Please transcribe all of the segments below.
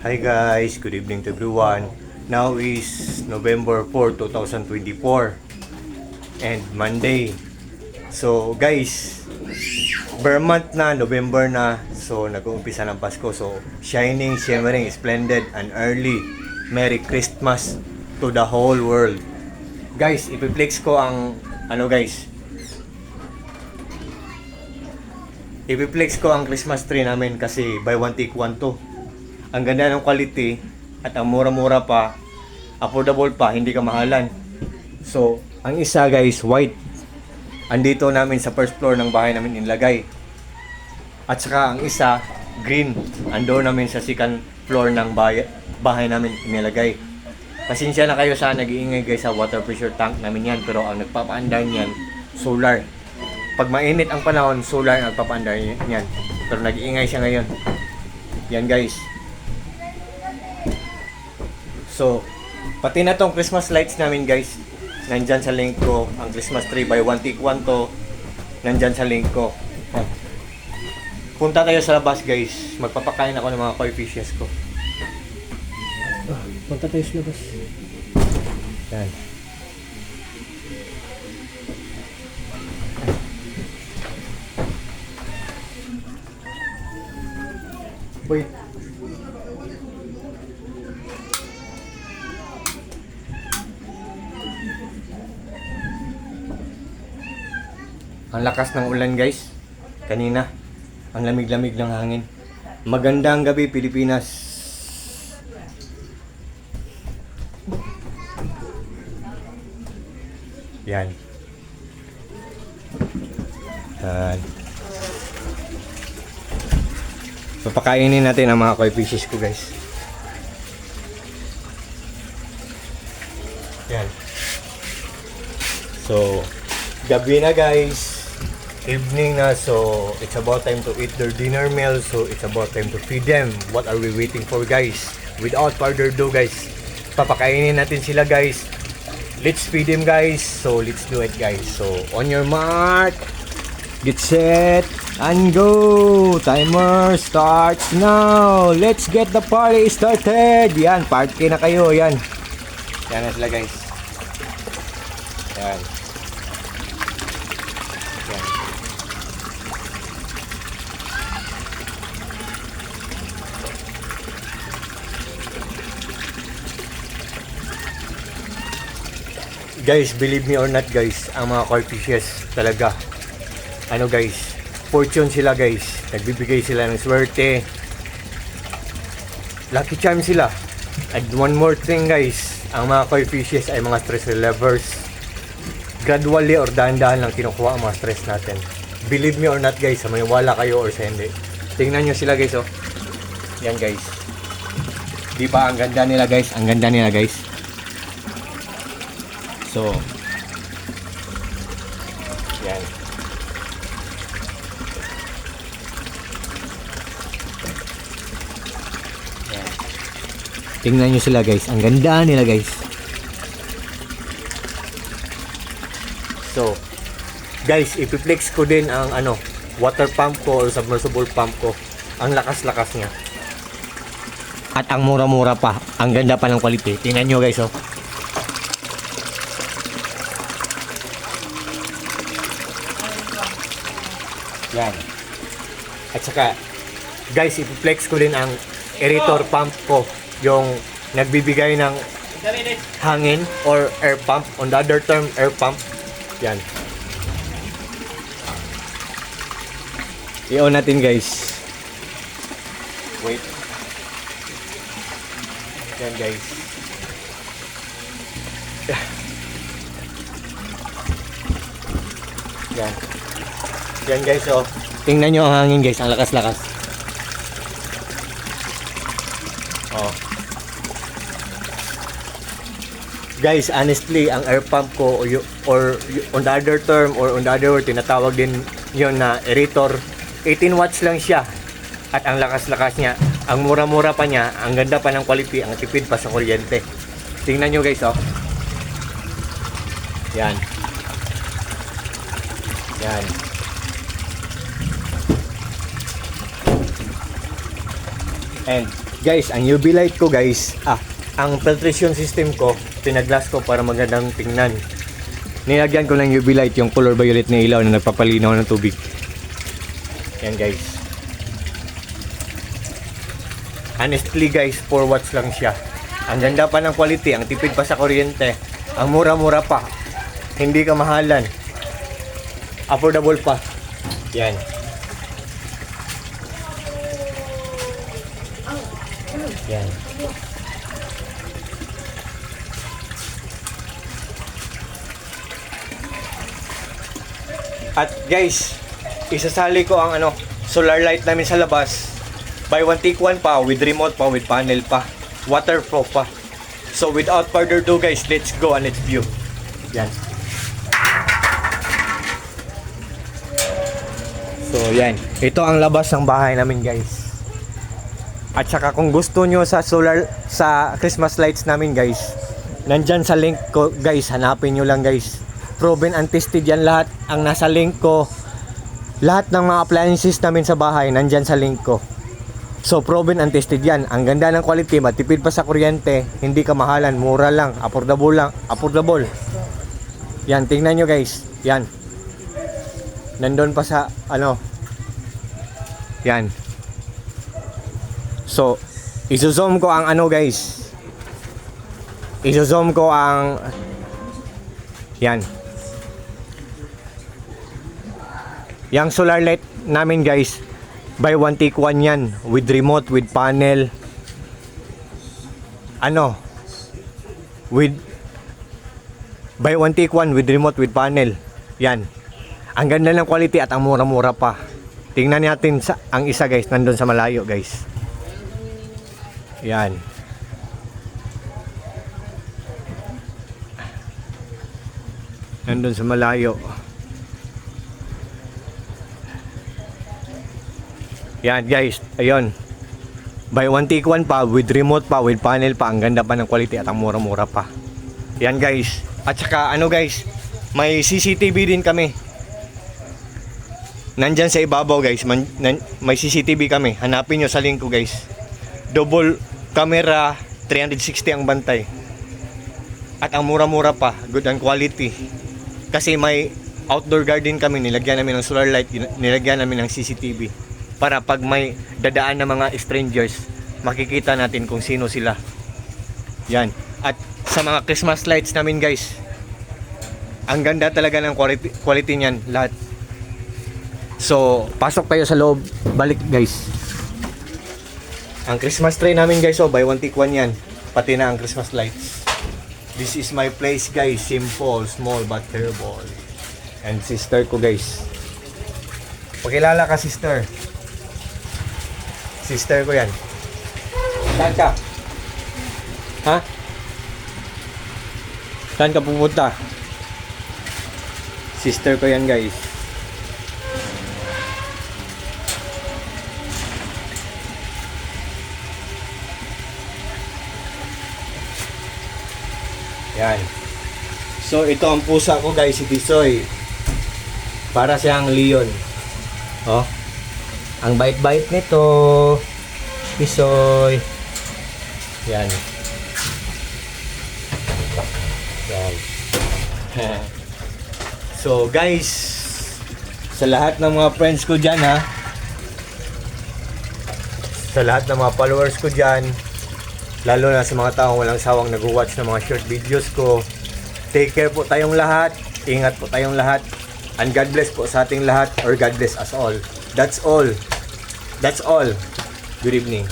Hi guys, good evening to everyone. Now is November 4, 2024 and Monday. So guys, bare month na, November na. So nag-uumpisa ng Pasko. So shining, shimmering, splendid and early Merry Christmas to the whole world. Guys, ipiplex ko ang ipiplex ko ang Christmas tree namin kasi buy one take one to. Ang ganda ng quality at ang mura-mura pa, affordable pa, hindi ka mahalan. So, ang isa guys, white. Andito namin sa first floor ng bahay namin inilagay. At saka ang isa, green. Ando namin sa second floor ng bahay namin inilagay. Pasensya na kayo sa nag-iingay guys sa water pressure tank namin yan. Pero ang nagpapaandar niyan, solar. Pag mainit ang panahon, solar ang nagpapaandar niyan. Pero nag-iingay siya ngayon. Yan guys. So, pati na tong Christmas lights namin guys, nandyan sa link ko. Ang Christmas tree by one take one to, nandyan sa link ko. Punta tayo sa labas guys. Magpapakain ako ng mga koi fishes ko. Punta tayo sa labas. Yan. Wait. Ang lakas ng ulan guys. Kanina. Ang lamig-lamig ng hangin. Magandang gabi Pilipinas. Yan. Papakainin natin ang mga koi fishes ko guys. Yan. So, gabi na guys. Evening na, so it's about time to eat their dinner meal. So it's about time to feed them. What are we waiting for guys? Without further ado guys, papakainin natin sila guys. Let's feed them guys. So let's do it guys. So on your mark, get set and go. Timer starts now. Let's get the party started. Yan, party na kayo. Yan. Yan na sila guys. Yan. Yan. Guys, believe me or not guys, ang mga koi fishes talaga, ano guys, fortune sila guys. Nagbibigay sila ng swerte. Lucky charm sila. And one more thing guys, ang mga koi fishes ay mga stress relievers. Gradually or dahan-dahan lang kinukuha ang mga stress natin. Believe me or not guys, sa may wala kayo or sa hindi. Tingnan nyo sila guys oh. Yan guys. Di ba ang ganda nila guys? Ang ganda nila guys. So, yan. Yan. Tingnan nyo sila guys. Ang ganda nila guys. So, guys, ipiplex ko din ang water pump ko or submersible pump ko. Ang lakas-lakas niya. At ang mura-mura pa. Ang ganda pa ng quality. Tingnan nyo guys oh. Yan. At saka, guys, ipiplex ko din ang aerator pump ko. Yung nagbibigay ng hangin or air pump. On the other term, air pump. Yan. I-on natin guys. Wait. Yan guys. Yan. Yan guys oh. Tingnan nyo ang hangin guys. Ang lakas-lakas. Oh. Guys, honestly, ang air pump ko or on the other term or on the other word, tinatawag din yon na aerator. 18 watts lang siya. At ang lakas-lakas niya. Ang mura-mura pa niya. Ang ganda pa ng quality. Ang tipid pa sa kuryente. Tingnan nyo guys oh. Yan. Yan. And Guys, ang UV light ko guys, ang filtration system ko, pinaglas ko para magandang tingnan. Nilagyan ko ng UV light yung color violet na ilaw na nagpapalinaw ng tubig. Yan guys. Honestly guys, 4 watts lang siya. Ang ganda pa ng quality, ang tipid pa sa kuryente, ang mura-mura pa, hindi ka mahalan, affordable pa. Yan. Yan. At guys, isasali ko ang solar light namin sa labas. Buy one take one pa, with remote pa, with panel pa, waterproof pa. So without further ado guys, let's go and let's view. Yan. So yan, ito ang labas ng bahay namin guys. At saka kung gusto nyo sa Christmas lights namin guys, nandyan sa link ko guys, hanapin nyo lang guys. Proven and tested yan lahat. Ang nasa link ko, lahat ng mga appliances namin sa bahay, nandyan sa link ko. So proven and tested yan. Ang ganda ng quality, matipid pa sa kuryente, hindi ka mahalan, mura lang, affordable lang, affordable. Yan, tingnan nyo guys. Yan. Nandun pa sa yan. So, iso-zoom ko ang guys. Iso-zoom ko ang yan. Yang solar light namin guys, buy one take one yan, with remote, with panel. Buy one take one with remote, with panel. Yan. Ang ganda ng quality at ang mura-mura pa. Tingnan natin ang isa guys, nandun sa malayo guys. Yan. Nandun sa malayo. Yan guys, ayun. Buy one take one pa, with remote pa, with panel pa. Ang ganda pa ng quality at ang mura-mura pa. Yan guys. At saka guys, may CCTV din kami. Nandyan sa ibabaw guys, may CCTV kami. Hanapin nyo sa link ko guys. Double camera, 360 ang bantay. At ang mura-mura pa, good ang quality. Kasi may outdoor garden kami, nilagyan namin ng solar light, nilagyan namin ng CCTV. Para pag may dadaan na mga strangers, makikita natin kung sino sila. Yan. At sa mga Christmas lights namin guys, ang ganda talaga ng quality niyan lahat. So, pasok tayo sa loob. Balik guys. Ang Christmas tree namin guys, buy one take one yan. Pati na ang Christmas lights. This is my place guys. Simple, small but terrible. And sister ko guys. Pakilala ka sister. Sister ko yan. Saan ka? Ha? Saan ka pupunta? Sister ko yan guys. Yan. So ito ang pusa ko guys, si Tisoy. Para siyang leon. Oh. Ang bait-bait nito. Tisoy. Yan. Yan. So guys, sa lahat ng mga friends ko dyan sa lahat ng mga followers ko dyan, lalo na sa mga taong walang sawang nag-watch ng mga short videos ko, take care po tayong lahat, ingat po tayong lahat, and God bless po sa ating lahat, or God bless us all. That's all. That's all. Good evening.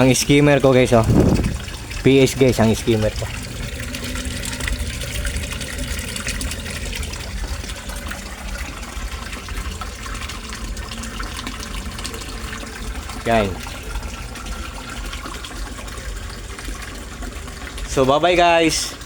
Ang skimmer ko guys, PS guys, ang skimmer ko. Yan. So, bye-bye guys.